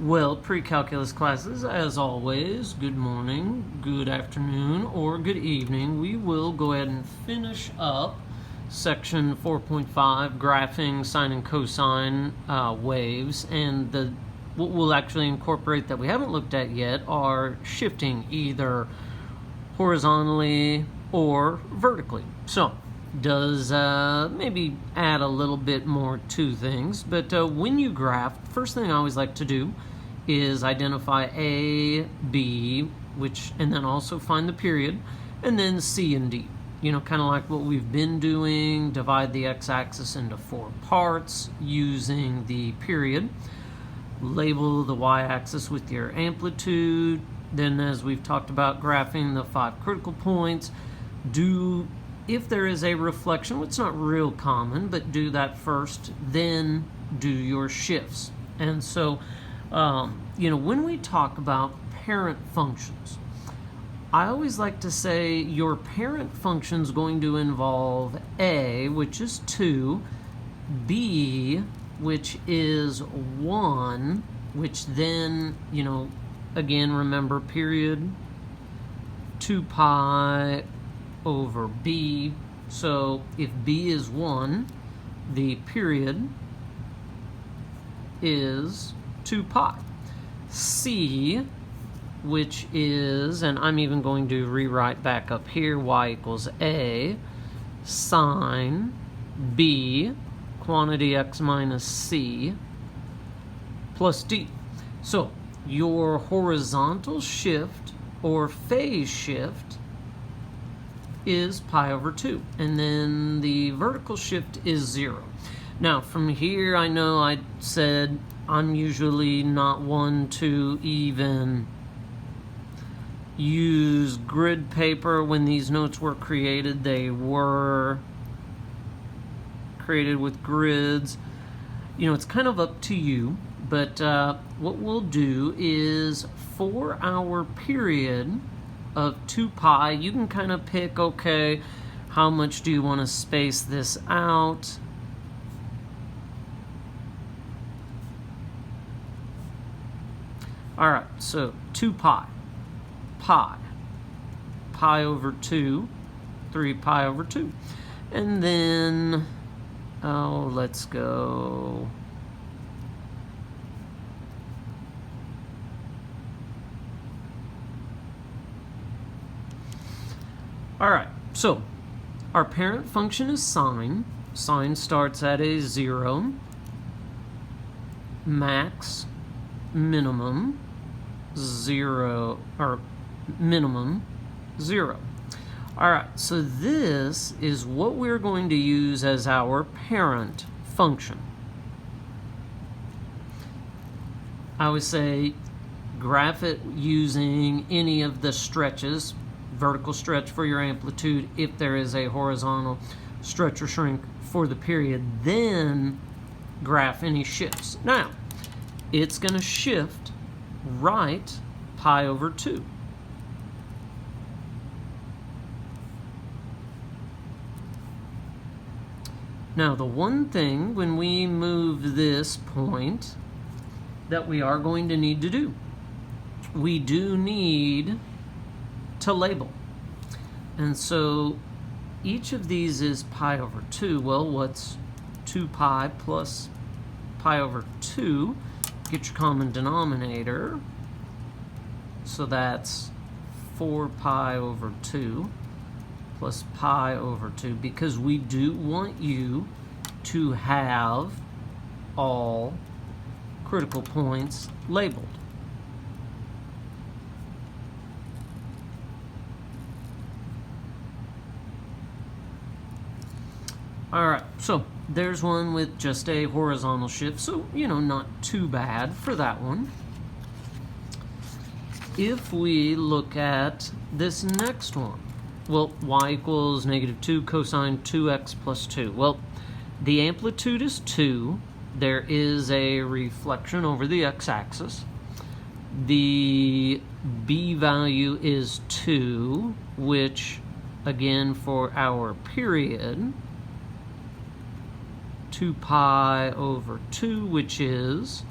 Well, pre-calculus classes, as always, good morning, good afternoon, or good evening. We will go ahead and finish up section 4.5, graphing sine and cosine waves, and what we'll actually incorporate that we haven't looked at yet are shifting either horizontally or vertically. So, does maybe add a little bit more to things, but when you graph, first thing I always like to do is identify A, B, and then also find the period, and then C and D. You know, kind of like what we've been doing, divide the x-axis into 4 parts using the period, label the y-axis with your amplitude, then as we've talked about graphing the 5 critical points, if there is a reflection, which is not real common, but do that first, then do your shifts. And so, when we talk about parent functions, I always like to say your parent function is going to involve A, which is 2, B, which is 1, which then, again, remember period, 2 pi over B. So if B is 1, the period is 2 pi. C, which is, and I'm even going to rewrite back up here, y equals A, sine B, quantity x minus C, plus D. So your horizontal shift or phase shift is pi over 2, and then the vertical shift is 0. Now from here, I know I said I'm usually not one to even use grid paper. When these notes were created, they were created with grids. It's kind of up to you, but what we'll do is for our period of 2 pi, you can kind of pick, okay, how much do you want to space this out? All right, so 2 pi, pi over 2, 3 pi over 2. And then, let's go. All right, so our parent function is sine. Sine starts at a 0, max, minimum, 0, or minimum, 0. All right, so this is what we're going to use as our parent function. I always say graph it using any of the stretches, vertical stretch for your amplitude, if there is a horizontal stretch or shrink for the period, then graph any shifts. Now, it's going to shift right pi over 2. Now, the one thing when we move this point that we are going to need to do, we do need to label. And so each of these is pi over 2. Well, what's 2 pi plus pi over 2? Get your common denominator. So that's 4 pi over 2 plus pi over 2, because we do want you to have all critical points labeled. All right, so there's one with just a horizontal shift, so, not too bad for that one. If we look at this next one, well, y equals -2 cosine 2x plus 2. Well, the amplitude is 2. There is a reflection over the x-axis. The b value is 2, which, again, for our period, 2 pi over 2, which is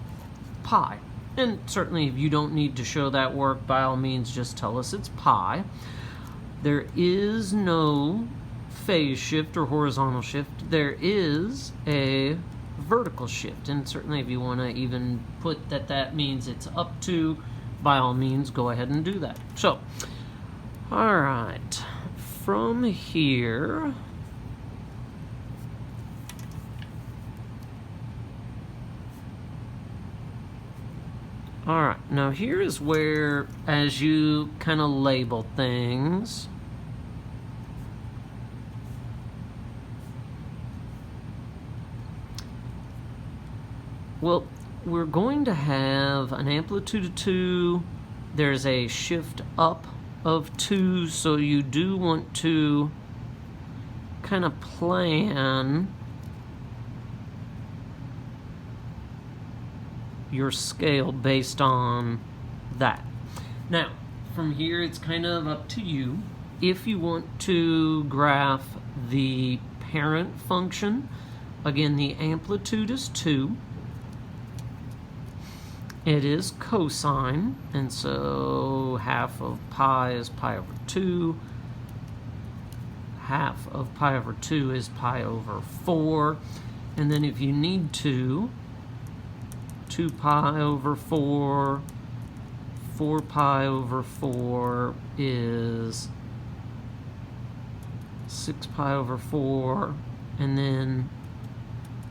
pi. And certainly if you don't need to show that work, by all means just tell us it's pi. There is no phase shift or horizontal shift. There is a vertical shift, and certainly if you want to even put that means it's up to, by all means go ahead and do that. So all right, from here all right, now here is where, as you kind of label things, well, we're going to have an amplitude of 2. There's a shift up of 2, so you do want to kind of plan your scale based on that. Now, from here, it's kind of up to you. If you want to graph the parent function, again, the amplitude is 2. It is cosine, and so half of pi is pi over 2. Half of pi over 2 is pi over 4. And then if you need to, 2 pi over 4, 4 pi over 4 is 6 pi over 4, and then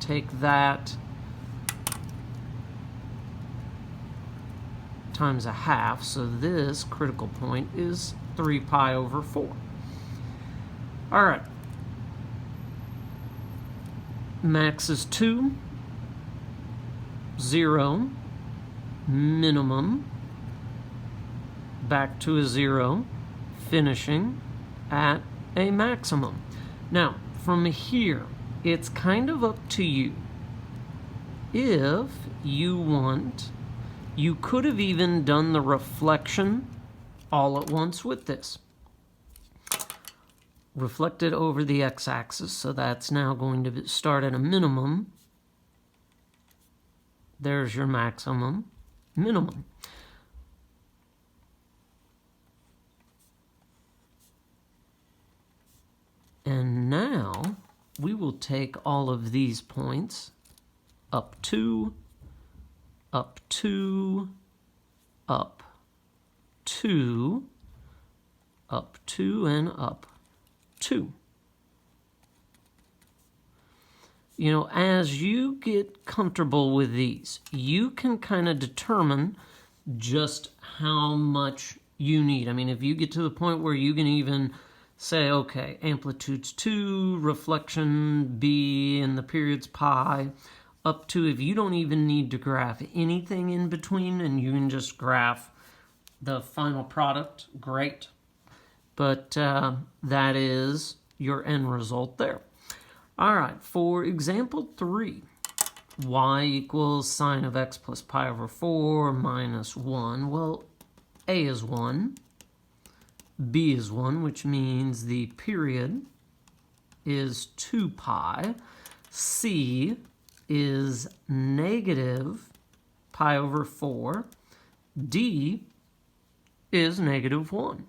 take that times a half, so this critical point is 3 pi over 4. All right. Max is 2, 0, minimum, back to a 0, finishing at a maximum. Now, from here, it's kind of up to you. If you want, you could have even done the reflection all at once with this. Reflected over the x-axis, so that's now going to start at a minimum. There's your maximum, minimum. And now we will take all of these points up 2, up 2, up 2, up 2, and up 2. You know, as you get comfortable with these, you can kind of determine just how much you need. I mean, if you get to the point where you can even say, okay, amplitude's 2, reflection B, and the period's pi, up to, if you don't even need to graph anything in between and you can just graph the final product, great. But that is your end result there. All right, for example 3, y equals sine of x plus pi over 4 minus 1. Well, a is 1, b is 1, which means the period is 2 pi. C is negative pi over 4. D is negative 1.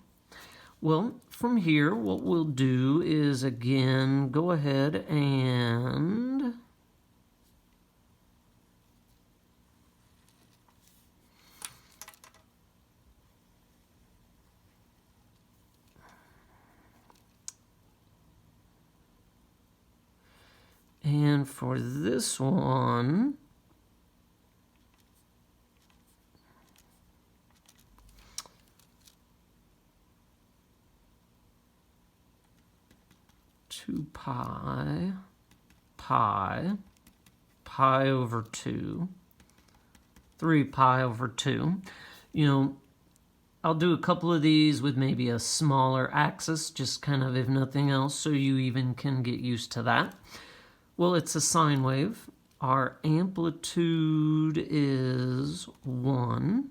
Well, from here, what we'll do is, again, go ahead and for this one, pi over 2, 3 pi over 2. You know, I'll do a couple of these with maybe a smaller axis, just kind of, if nothing else, so you even can get used to that. Well, it's a sine wave. Our amplitude is 1.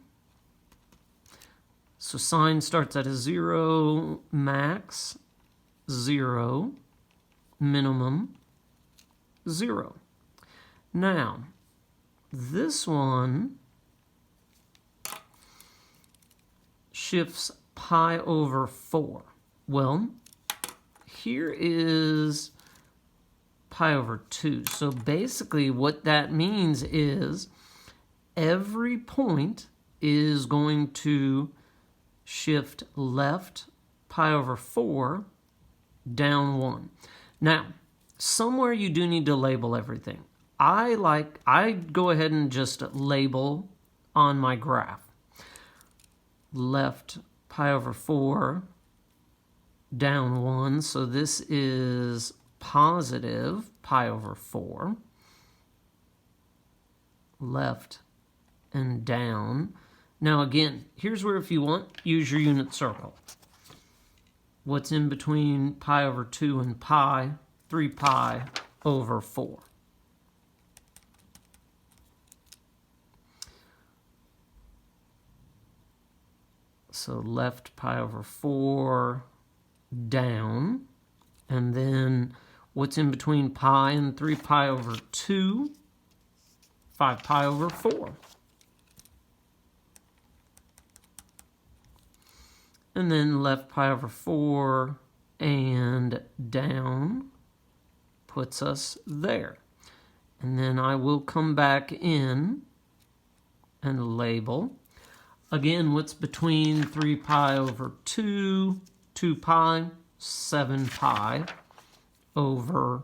So sine starts at a 0, max 0, minimum 0. Now, this one shifts pi over 4. Well, here is pi over 2. So basically what that means is every point is going to shift left pi over 4 down 1. Now, somewhere you do need to label everything. I go ahead and just label on my graph. Left pi over 4 down 1, so this is positive pi over 4. Left and down. Now again, here's where if you want, use your unit circle. What's in between pi over 2 and pi? 3 pi over 4. So left pi over 4 down. And then what's in between pi and 3 pi over 2? 5 pi over 4. And then left pi over 4 and down puts us there. And then I will come back in and label. Again, what's between 3 pi over 2, 2 pi, 7 pi over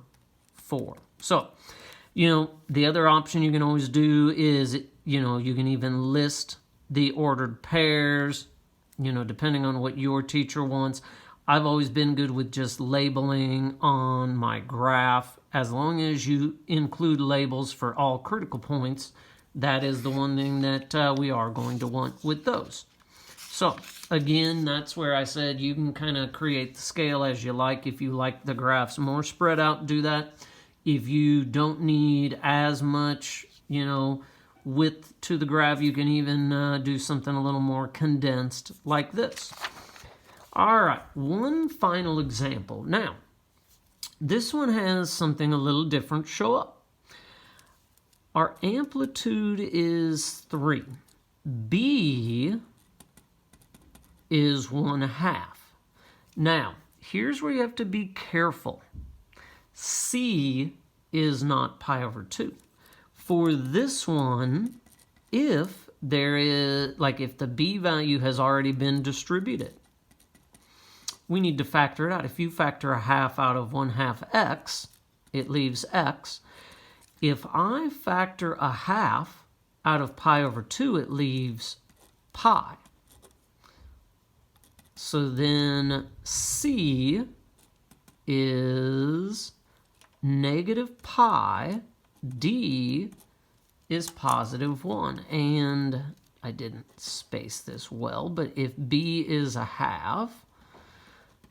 4. So, the other option you can always do is, you can even list the ordered pairs, depending on what your teacher wants. I've always been good with just labeling on my graph. As long as you include labels for all critical points, that is the one thing that we are going to want with those. So, again, that's where I said you can kind of create the scale as you like. If you like the graphs more spread out, do that. If you don't need as much, width to the graph, you can even do something a little more condensed like this. All right, one final example. Now, this one has something a little different show up. Our amplitude is 3. B is 1/2. Now, here's where you have to be careful. C is not pi over 2. For this one, if there is, if the B value has already been distributed, we need to factor it out. If you factor 1/2 out of 1/2 x, it leaves x. If I factor 1/2 out of pi over 2, it leaves pi. So then C is negative pi, D is positive 1. And I didn't space this well, but if B is 1/2,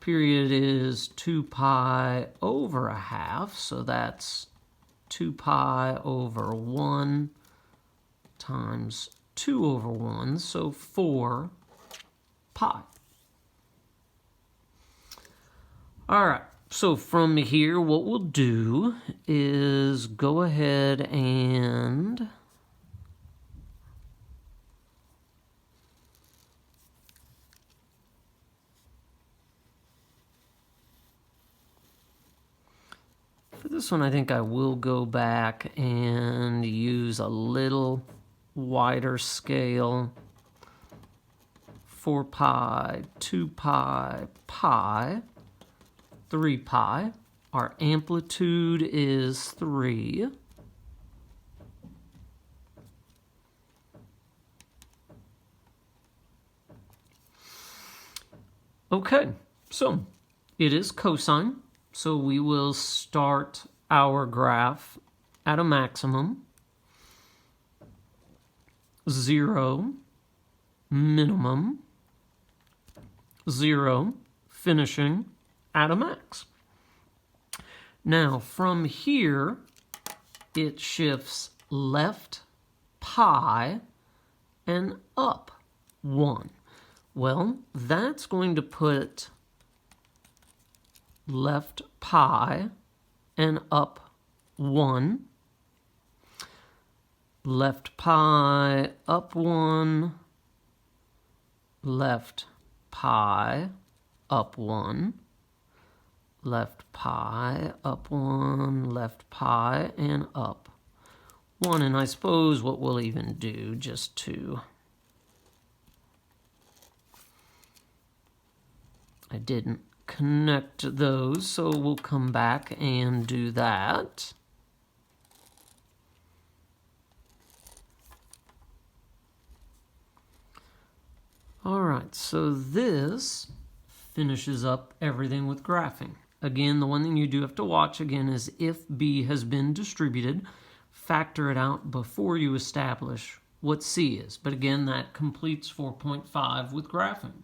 period is 2 pi over 1/2, so that's 2 pi over 1 times 2 over 1, so 4 pi. All right, so from here, what we'll do is go ahead and for this one, I think I will go back and use a little wider scale. 4 pi, 2 pi, pi, 3 pi. Our amplitude is 3. Okay, so it is cosine. So we will start our graph at a maximum, 0, minimum, 0, finishing at a max. Now from here, it shifts left pi and up 1. Well, that's going to put left pi and up 1. Left pi up 1. left pi up 1, left pi up 1, left pi, and up 1. And I suppose what we'll even do just to... I didn't connect those, so we'll come back and do that. All right, so this finishes up everything with graphing. Again, the one thing you do have to watch again is if B has been distributed, factor it out before you establish what C is. But again, that completes 4.5 with graphing.